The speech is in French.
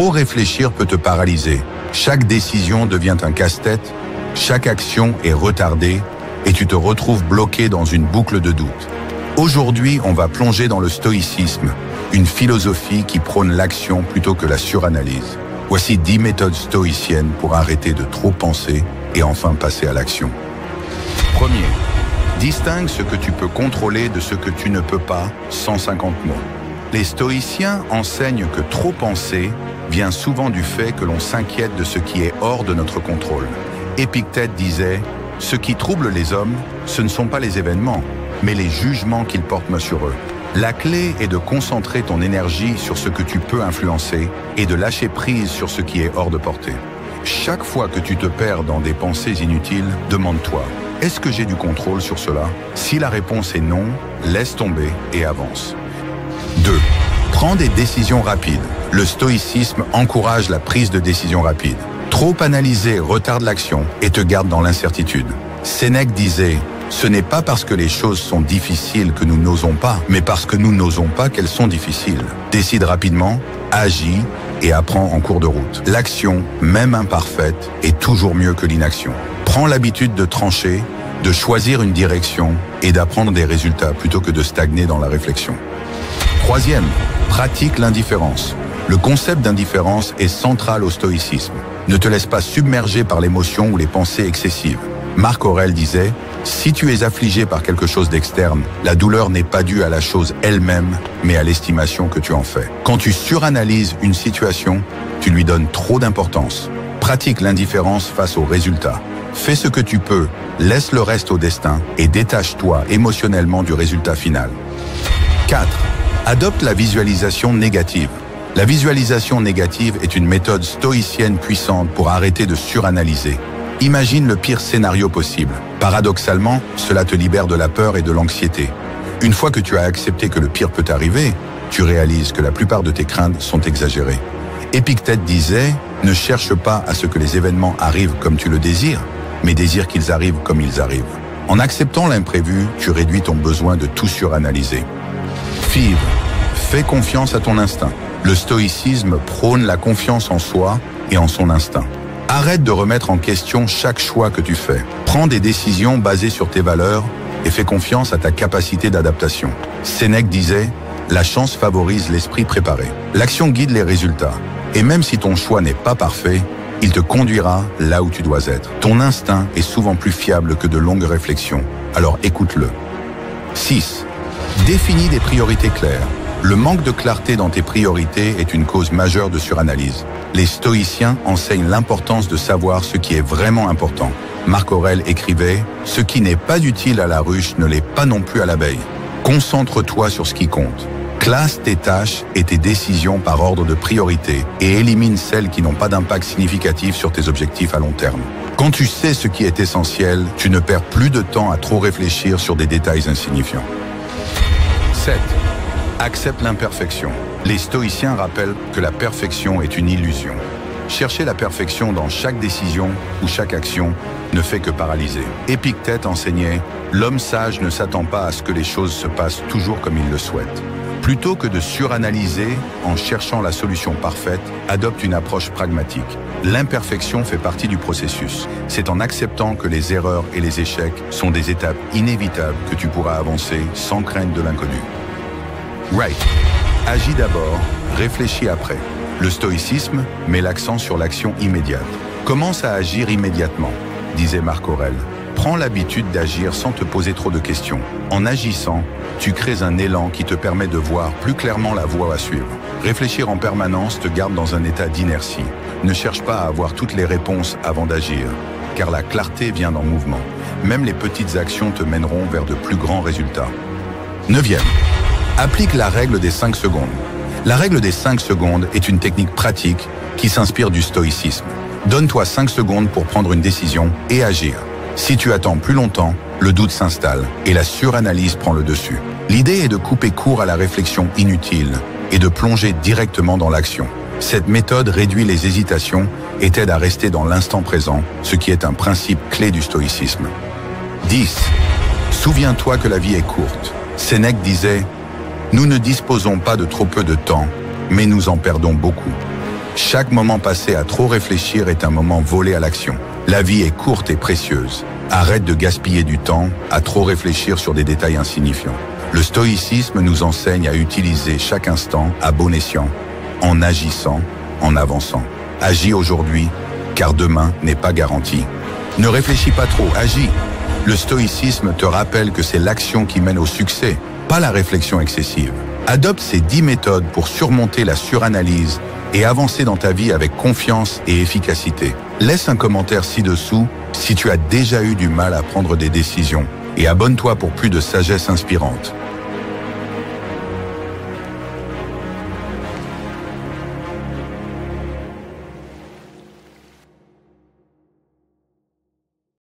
Trop réfléchir peut te paralyser. Chaque décision devient un casse-tête, chaque action est retardée et tu te retrouves bloqué dans une boucle de doute. Aujourd'hui, on va plonger dans le stoïcisme, une philosophie qui prône l'action plutôt que la suranalyse. Voici 10 méthodes stoïciennes pour arrêter de trop penser et enfin passer à l'action. Premier, distingue ce que tu peux contrôler de ce que tu ne peux pas, 150 mots. Les stoïciens enseignent que trop penser vient souvent du fait que l'on s'inquiète de ce qui est hors de notre contrôle. Épictète disait « Ce qui trouble les hommes, ce ne sont pas les événements, mais les jugements qu'ils portent sur eux. » La clé est de concentrer ton énergie sur ce que tu peux influencer et de lâcher prise sur ce qui est hors de portée. Chaque fois que tu te perds dans des pensées inutiles, demande-toi « Est-ce que j'ai du contrôle sur cela ?» Si la réponse est non, laisse tomber et avance. 2. Prends des décisions rapides. Le stoïcisme encourage la prise de décisions rapides. Trop analyser retarde l'action et te garde dans l'incertitude. Sénèque disait « Ce n'est pas parce que les choses sont difficiles que nous n'osons pas, mais parce que nous n'osons pas qu'elles sont difficiles. » Décide rapidement, agis et apprends en cours de route. L'action, même imparfaite, est toujours mieux que l'inaction. Prends l'habitude de trancher, de choisir une direction et d'apprendre des résultats plutôt que de stagner dans la réflexion. Troisième, pratique l'indifférence. Le concept d'indifférence est central au stoïcisme. Ne te laisse pas submerger par l'émotion ou les pensées excessives. Marc Aurèle disait « Si tu es affligé par quelque chose d'externe, la douleur n'est pas due à la chose elle-même, mais à l'estimation que tu en fais. » Quand tu suranalyses une situation, tu lui donnes trop d'importance. Pratique l'indifférence face aux résultats. Fais ce que tu peux, laisse le reste au destin et détache-toi émotionnellement du résultat final. 4. Adopte la visualisation négative. La visualisation négative est une méthode stoïcienne puissante pour arrêter de suranalyser. Imagine le pire scénario possible. Paradoxalement, cela te libère de la peur et de l'anxiété. Une fois que tu as accepté que le pire peut arriver, tu réalises que la plupart de tes craintes sont exagérées. Épictète disait « Ne cherche pas à ce que les événements arrivent comme tu le désires, mais désire qu'ils arrivent comme ils arrivent. » En acceptant l'imprévu, tu réduis ton besoin de tout suranalyser. Five, fais confiance à ton instinct. Le stoïcisme prône la confiance en soi et en son instinct. Arrête de remettre en question chaque choix que tu fais. Prends des décisions basées sur tes valeurs et fais confiance à ta capacité d'adaptation. Sénèque disait « La chance favorise l'esprit préparé. » L'action guide les résultats. Et même si ton choix n'est pas parfait, il te conduira là où tu dois être. Ton instinct est souvent plus fiable que de longues réflexions, alors écoute-le. 6. Définis des priorités claires. Le manque de clarté dans tes priorités est une cause majeure de suranalyse. Les stoïciens enseignent l'importance de savoir ce qui est vraiment important. Marc Aurèle écrivait « Ce qui n'est pas utile à la ruche ne l'est pas non plus à l'abeille. Concentre-toi sur ce qui compte. Classe tes tâches et tes décisions par ordre de priorité et élimine celles qui n'ont pas d'impact significatif sur tes objectifs à long terme. Quand tu sais ce qui est essentiel, tu ne perds plus de temps à trop réfléchir sur des détails insignifiants. 7. Accepte l'imperfection. Les stoïciens rappellent que la perfection est une illusion. Chercher la perfection dans chaque décision ou chaque action ne fait que paralyser. Épictète enseignait « L'homme sage ne s'attend pas à ce que les choses se passent toujours comme il le souhaite. » Plutôt que de suranalyser en cherchant la solution parfaite, adopte une approche pragmatique. L'imperfection fait partie du processus. C'est en acceptant que les erreurs et les échecs sont des étapes inévitables que tu pourras avancer sans crainte de l'inconnu. Right. Agis d'abord, réfléchis après. Le stoïcisme met l'accent sur l'action immédiate. Commence à agir immédiatement, disait Marc Aurèle. Prends l'habitude d'agir sans te poser trop de questions. En agissant, tu crées un élan qui te permet de voir plus clairement la voie à suivre. Réfléchir en permanence te garde dans un état d'inertie. Ne cherche pas à avoir toutes les réponses avant d'agir, car la clarté vient en mouvement. Même les petites actions te mèneront vers de plus grands résultats. 9e. Applique la règle des 5 secondes. La règle des 5 secondes est une technique pratique qui s'inspire du stoïcisme. Donne-toi 5 secondes pour prendre une décision et agir. Si tu attends plus longtemps, le doute s'installe et la suranalyse prend le dessus. L'idée est de couper court à la réflexion inutile et de plonger directement dans l'action. Cette méthode réduit les hésitations et t'aide à rester dans l'instant présent, ce qui est un principe clé du stoïcisme. 10. Souviens-toi que la vie est courte. Sénèque disait « Nous ne disposons pas de trop peu de temps, mais nous en perdons beaucoup. » Chaque moment passé à trop réfléchir est un moment volé à l'action. La vie est courte et précieuse. Arrête de gaspiller du temps à trop réfléchir sur des détails insignifiants. Le stoïcisme nous enseigne à utiliser chaque instant à bon escient, en agissant, en avançant. Agis aujourd'hui, car demain n'est pas garanti. Ne réfléchis pas trop, agis. Le stoïcisme te rappelle que c'est l'action qui mène au succès, pas la réflexion excessive. Adopte ces 10 méthodes pour surmonter la suranalyse et avancer dans ta vie avec confiance et efficacité. Laisse un commentaire ci-dessous si tu as déjà eu du mal à prendre des décisions et abonne-toi pour plus de sagesse inspirante.